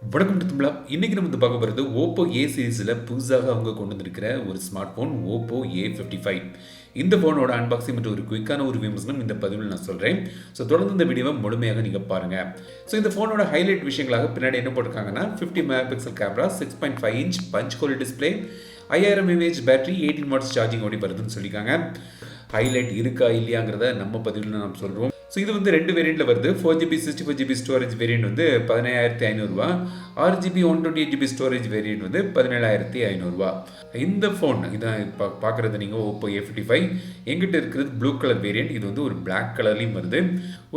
வணக்கம் தமிழா. இன்னைக்கு நம்ம வந்து பார்க்க போகிறது ஓப்போ ஏ சீரிஸில் புதுசாக அவங்க கொண்டு வந்திருக்கிற ஒரு ஸ்மார்ட் ஃபோன் ஓப்போ A55. இந்த ஃபோனோட அன்பாக்சிங் மற்றும் ஒரு குயிக்கான ஒரு விமர்சனம் இந்த பதிவில் நான் சொல்கிறேன். ஸோ தொடர்ந்து இந்த வீடியோவை முழுமையாக நீங்கள் பாருங்கள். ஸோ இந்த ஃபோனோட ஹைலைட் விஷயங்களாக பின்னாடி என்ன போட்டிருக்காங்கன்னா 50 mega pixel camera, 6.5 inch punch hole display, 5000 mAh battery, 18 watts charging ஓடி வருதுன்னு சொல்லியிருக்காங்க. ஹைலைட் இருக்கா இல்லையாங்கிறத நம்ம பதிவில் நாம் சொல்கிறோம். ஸோ இது வந்து ரெண்டு வேரியண்ட்டில் வருது. 4GB 64GB ஸ்டோரேஜ் வேரியண்ட் வந்து 15500 6GB 128GB ஸ்டோரேஜ் வேரியண்ட் வந்து 17500. இந்த ஃபோன் இதான் இப்போ பார்க்குறது நீங்கள் ஓப்போ A55. எங்கிட்ட இருக்கிறது ப்ளூ கலர் வேரியண்ட். இது வந்து ஒரு பிளாக் கலர்லேயும் வருது.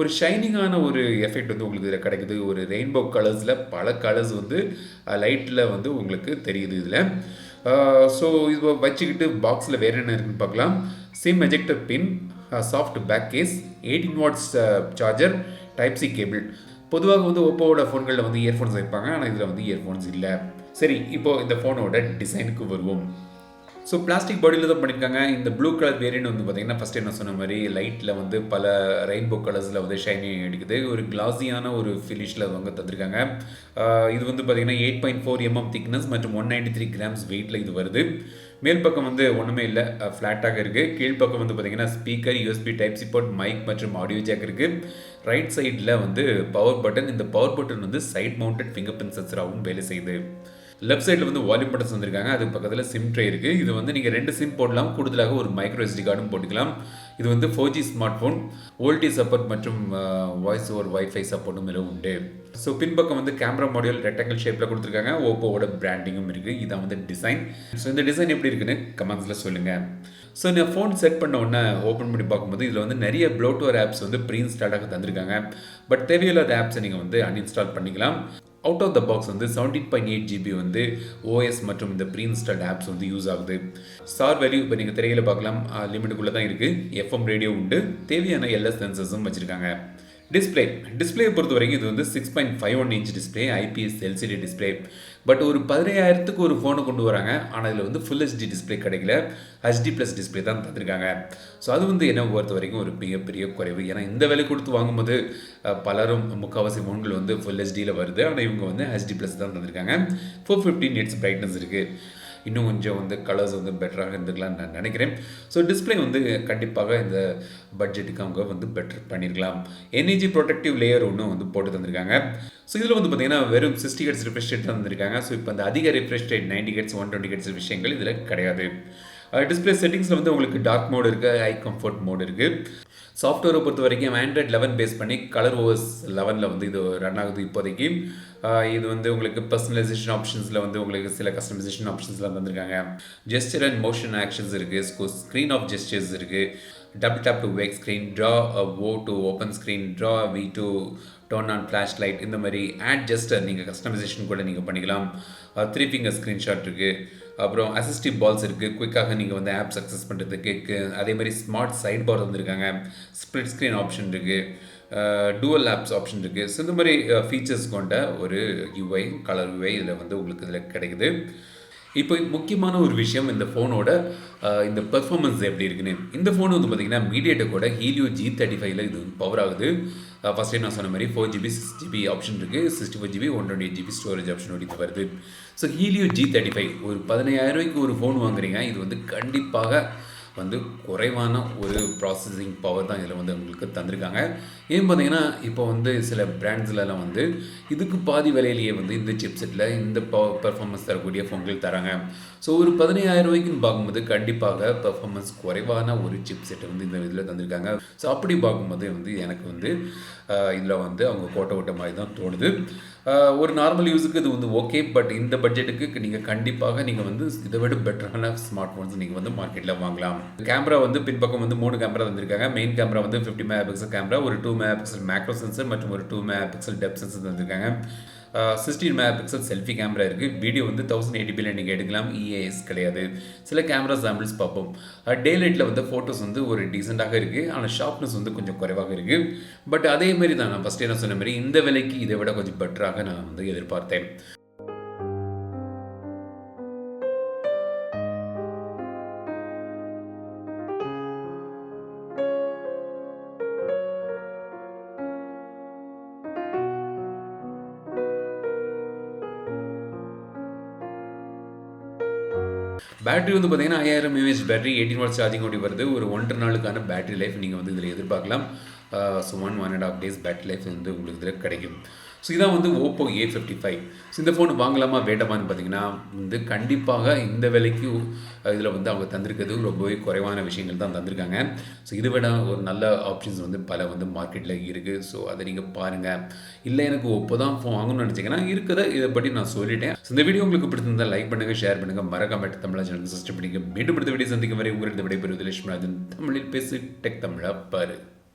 ஒரு ஷைனிங்கான ஒரு எஃபெக்ட் வந்து உங்களுக்கு இதில் கிடைக்குது. ஒரு ரெயின்போ கலர்ஸில் பல கலர்ஸ் வந்து லைட்டில் வந்து உங்களுக்கு தெரியுது இதில். ஸோ இது வச்சுக்கிட்டு பாக்ஸில் வேறு என்ன இருக்குன்னு பார்க்கலாம். SIM ejector pin, soft back case, 18 watts charger, type C cable. பொதுவாக வந்து ஓப்போவோட ஃபோன்களில் வந்து இயர்ஃபோன்ஸ் வைப்பாங்க, ஆனால் இதில் வந்து இயர்ஃபோன்ஸ் இல்லை. சரி, இப்போது இந்த ஃபோனோட டிசைனுக்கு வருவோம். ஸோ பிளாஸ்டிக் பாடியில் தான் பண்ணியிருக்காங்க. இந்த ப்ளூ கலர் வேரியண்ட் வந்து பார்த்தீங்கன்னா ஃபஸ்ட்டு என்ன சொன்ன மாதிரி லைட்டில் வந்து பல ரெயின்போ கலர்ஸில் வந்து ஷைனி அடிக்குது. ஒரு கிளாஸியான ஒரு ஃபினிஷில் அவங்க தந்திருக்காங்க. இது வந்து பார்த்தீங்கன்னா 8.4 mm திக்னஸ் மற்றும் 193 கிராம்ஸ் வெயிட்டில் இது வருது. மேல் பக்கம் வந்து ஒன்றுமே இல்லை, ஃப்ளாட்டாக இருக்குது. கீழ்ப்பக்கம் வந்து பார்த்தீங்கன்னா speaker, USB type C port, mic மற்றும் ஆடியோ ஜாக் இருக்குது. ரைட் சைடில் வந்து பவர் பட்டன். இந்த பவர் பட்டன் வந்து சைட் மவுண்டட் ஃபிங்கர் பிரிண்ட் சென்சராகவும் வேலை செய்யுது. லெஃப்ட் சைடில் வந்து வால்யூம் பட்டன்ஸ் வந்திருக்காங்க. அதுக்கு பக்கத்தில் சிம் ட்ரே இருக்குது. இது வந்து நீங்கள் 2 சிம் போடலாம், கூடுதலாக ஒரு மைக்ரோ SD கார்டும் போட்டுக்கலாம். இது வந்து 4G ஸ்மார்ட் ஃபோன். ஓல்டி சப்போர்ட் மற்றும் வாய்ஸ் ஓவர் வைஃபை சப்போர்ட்டும் இதில் உண்டு. ஸோ பின்பக்கம் வந்து கேமரா மாடியூல் ரெக்டாங்கிள் ஷேப்பில் கொடுத்துருக்காங்க. ஓப்போவோட பிராண்டிங்கும் இருக்குது. இதான் வந்து டிசைன். ஸோ இந்த டிசைன் எப்படி இருக்குன்னு கமெண்ட்ஸில் சொல்லுங்கள். ஸோ இந்த ஃபோன் செட் பண்ண உடனே ஓப்பன் பண்ணி பார்க்கும்போது இதில் வந்து நிறைய ப்ளோட்வேர் ஆப்ஸ் வந்து ப்ரீ இன்ஸ்டால்டாக தந்திருக்காங்க. பட் தேவையில்லாத ஆப்ஸை நீங்கள் வந்து அன்இன்ஸ்டால் பண்ணிக்கலாம். அவுட் ஆஃப் த பாக்ஸ் வந்து 17.8GB வந்து ஓஎஸ் மற்றும் இந்த ப்ரீ இன்ஸ்டால்ட் ஆப்ஸ் வந்து யூஸ் ஆகுது. ஸ்டார் வேல்யூ இப்போ நீங்கள் திரையில் பார்க்கலாம், லிமிட்டுக்குள்ளே தான் இருக்குது. FM ரேடியோ உண்டு. தேவையான எல்லா சென்சர்ஸும் வச்சுருக்காங்க. டிஸ்பிளேயை பொறுத்த வரைக்கும் இது வந்து 6.51 inch display, IPS LCD display. But ஒரு 15000க்கு ஒரு ஃபோனை கொண்டு வராங்க, ஆனால் இதில் வந்து ஃபுல் HD டிஸ்பிளே கிடைக்கல. HD+ டிஸ்பிளே தான் தந்திருக்காங்க. ஸோ அது வந்து என்ன பொறுத்த வரைக்கும் ஒரு மிகப்பெரிய குறைவு. ஏன்னா இந்த விலை கொடுத்து வாங்கும்போது பலரும் முக்கால்வாசி ஃபோன்கள் வந்து ஃபுல் HDயில் வருது, ஆனால் இவங்க வந்து HD+ தான் தந்திருக்காங்க. 450 nits பிரைட்னஸ் இருக்குது. இன்னும் கொஞ்சம் வந்து கலர்ஸ் வந்து பெட்டராக இருந்துக்கலாம்னு நான் நினைக்கிறேன். ஸோ டிஸ்பிளே வந்து கண்டிப்பாக இந்த பட்ஜெட்டுக்கு அவங்க வந்து பெட்டர் பண்ணியிருக்கலாம். NEG ப்ரொடெக்டிவ் லேயர் ஒன்று வந்து போட்டு தந்திருக்காங்க. ஸோ இதில் வந்து பார்த்தீங்கன்னா வெறும் 60 Hz ரிஃப்ரெஷ் ரேட் தான் தந்திருக்காங்க. ஸோ இப்போ அந்த அதிக ரிஃப்ரெஷ் ரேட் 90 Hz 120 Hz விஷயங்கள் இதில் கிடையாது. டிஸ்பிளே செட்டிங்ஸில் வந்து உங்களுக்கு டார்க் மோடு இருக்குது, ஹை கம்ஃபர்ட் மோடு இருக்குது. சாஃப்ட்வேரை பொறுத்த வரைக்கும் ஆண்ட்ராய்ட் 11 பேஸ் பண்ணி கலர் ஓஎஸ் 11 வந்து இது ரன் ஆகுது இப்போதைக்கு. இது வந்து உங்களுக்கு பர்சனலைசேஷன் ஆப்ஷன்ஸில் வந்து உங்களுக்கு சில கஸ்டமைசேஷன் ஆப்ஷன்ஸ்லாம் தந்திருக்காங்க. ஜெஸ்டர் அண்ட் மோஷன் ஆக்ஷன்ஸ் இருக்குது, ஸ்க்ரீன் ஆஃப் ஜெஸ்டர்ஸ் இருக்குது, double tap to wake screen, draw O to open screen, draw V to turn on flash light. இந்த மாதிரி ஆட் ஜெஸ்டர் நீங்கள் கஸ்டமைசேஷன் கூட நீங்கள் பண்ணிக்கலாம். 3 ஃபிங்கர் ஸ்க்ரீன்ஷாட் இருக்குது. அப்புறம் அசிஸ்டிவ் பால்ஸ் இருக்குது, குயிக்காக நீங்கள் வந்து ஆப்ஸ் அக்சஸ் பண்ணுறதுக்கு. அதே மாதிரி ஸ்மார்ட் சைட் பார் வந்திருக்காங்க. ஸ்ப்ளிட் ஸ்க்ரீன் ஆப்ஷன் இருக்குது, டூவல் ஆப்ஸ் ஆப்ஷன் இருக்குது. ஸோ இந்த மாதிரி ஃபீச்சர்ஸ் கொண்ட ஒரு UI கலர் UI இதில் வந்து உங்களுக்கு இதில் கிடைக்குது. இப்போ முக்கியமான ஒரு விஷயம், இந்த ஃபோனோட இந்த பெர்ஃபார்மன்ஸ் எப்படி இருக்குன்னு. இந்த ஃபோன் வந்து பார்த்திங்கன்னா மீடியாடெக்கோட ஹீலியோ G35ல் இது பவர் ஆகுது. ஃபஸ்ட்டே நான் சொன்ன மாதிரி 4GB 6GB ஆப்ஷன் இருக்குது, 64GB 128GB ஸ்டோரேஜ் ஆப்ஷன் இது வருது. ஸோ ஹீலியோ G35 ஒரு 15000 ஒரு ஃபோன் வாங்குறீங்க, இது வந்து கண்டிப்பாக வந்து குறைவான ஒரு ப்ராசஸிங் பவர் தான் இதில் வந்து உங்களுக்கு தந்திருக்காங்க. ஏன் பார்த்தீங்கன்னா இப்போ வந்து சில பிராண்ட்ஸ்லலாம் வந்து இதுக்கு பாதி விலையிலேயே வந்து இந்த சிப்செட்டில் இந்த பெர்ஃபார்மன்ஸ் தரக்கூடிய ஃபோன்கள் தராங்க. ஸோ ஒரு 15000க்குன்னு பார்க்கும்போது கண்டிப்பாக பெர்ஃபார்மன்ஸ் குறைவான ஒரு சிப்செட்டை வந்து இந்த இதில் தந்திருக்காங்க. ஸோ அப்படி பார்க்கும்போது வந்து எனக்கு வந்து இதில் வந்து அவங்க கோட்டை விட்ட மாதிரி தான் தோணுது. ஒரு நார்மல் யூஸுக்கு இது வந்து ஓகே. பட் இந்த பட்ஜெட்டுக்கு நீங்கள் கண்டிப்பாக நீங்கள் வந்து இதை விட பெட்டரான ஸ்மார்ட் ஃபோன்ஸ் நீங்கள் வந்து மார்க்கெட்டில் வாங்கலாம். கேமரா வந்து பின்பக்கம் வந்து 3 கேமரா தந்திருக்காங்க. மெயின் கேமரா வந்து 50 மெகா பிக்சல் கேமரா, ஒரு 2 மெகா பிக்சல் மேக்ரோ சென்சர் மற்றும் ஒரு 2 மெகா பிக்சல் டெப்த் சென்சர் தந்திருக்காங்க. 16 மெகா பிக்சல் செல்ஃபி கேமரா இருக்குது. வீடியோ வந்து 1080pல நீங்கள் எடுக்கலாம், EAS கிடையாது. சில கேமரா சாம்பிள்ஸ் பார்ப்போம். டே லைட்டில் வந்து ஃபோட்டோஸ் வந்து ஒரு டீசெண்டாக இருக்குது, ஆனால் ஷார்ப்னஸ் வந்து கொஞ்சம் குறைவாக இருக்குது. பட் அதே மாதிரி தான் நான் ஃபஸ்ட்டே நான் சொன்ன மாதிரி இந்த விலைக்கு இதை விட கொஞ்சம் பெட்டராக நான் வந்து எதிர்பார்த்தேன். பேட்டரி வந்து பார்த்தீங்கன்னா 5000 mAh பேட்டரி 18 வாட்ஸ் சார்ஜிங் ஓடி வருது. ஒரு 1 1/2 நாளுக்கான பேட்டரி லைஃப் நீங்கள் வந்து இதில் எதிர்பார்க்கலாம். ஸோ 1.5 டேஸ் பேட்டரி லைஃப் வந்து உங்களுக்கு இதில் கிடைக்கும். ஸோ இதான் வந்து Oppo A55. ஸோ இந்த ஃபோன் வாங்கலாமா வேண்டாமான்னு பார்த்தீங்கன்னா வந்து கண்டிப்பாக இந்த விலைக்கு இதில் வந்து அவங்க தந்திருக்கிறது ரொம்பவே குறைவான விஷயங்கள் தான் தந்திருக்காங்க. ஸோ இதை விட ஒரு நல்ல ஆப்ஷன்ஸ் வந்து பல வந்து மார்க்கெட்டில் இருக்குது. ஸோ அதை நீங்கள் பாருங்கள். இல்லை எனக்கு Oppo தான் ஃபோன் வாங்கணும்னு நினச்சிங்கன்னா இருக்கிறத இதை பற்றி நான் சொல்லிட்டேன். ஸோ இந்த வீடியோ உங்களுக்கு பிடிச்சிருந்தால் லைக் பண்ணுங்கள், ஷேர் பண்ணுங்கள், மறக்காம தமிழா சேனலுக்கு சப்ஸ்கிரைப் பண்ணிங்க. மீண்டும் அடுத்த வீடியோ சந்திக்கும் வரை உங்களிடம் விடைபெறுவது லட்சுமி ராஜன். தமிழில் பேசு டெக் தமிழா பாரு.